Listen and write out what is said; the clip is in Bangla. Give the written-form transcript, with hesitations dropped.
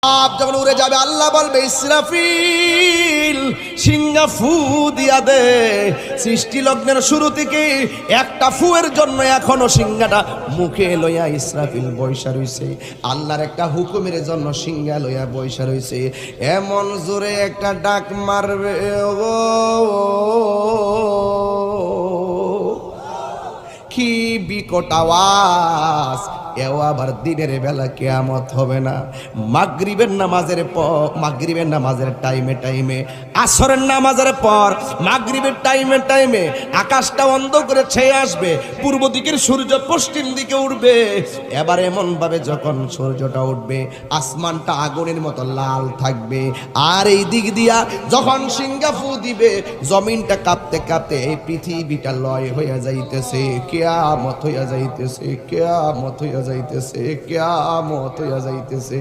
আপ যখন উড়ে যাবে আল্লাহ বলবে ইসরাফিল সিংহা ফু দিয়া দে। সৃষ্টি লগ্নের শুরু থেকে একটা ফুয়ের জন্য এখনো সিংহাটা মুখে লইয়া ইসরাফিল বৈশা রইছে। আল্লাহর একটা হুকুমের জন্য সিংহা লইয়া বৈশা রইছে। এমন জোরে একটা ডাক মারবে কি বিকট আওয়াজ। এও আবার দিনের বেলা কিয়ামত হবে না। মাগরিবের নামাজের পর, মাগরিবের নামাজের টাইমে আসরের নামাজের পর মাগরিবের টাইমে আকাশটা অন্ধ করে ছেয়ে আসবে। পূর্ব দিকের সূর্য পশ্চিম দিকে উঠবে। এবার এমন ভাবে যখন সূর্যটা উঠবে আসমানটা আগুনের মতো লাল থাকবে। আর এই দিক দিয়া যখন সিংহা ফু দিবে জমিনটা কাঁপতে কাঁপতে এই পৃথিবীটা লয় হইয়া যাইতেছে। কিয়ামত হইয়া যাইতেছে, কিয়ামত হইয়া যাইতেছে, কিয়ামত হইয়া যাইতেছে।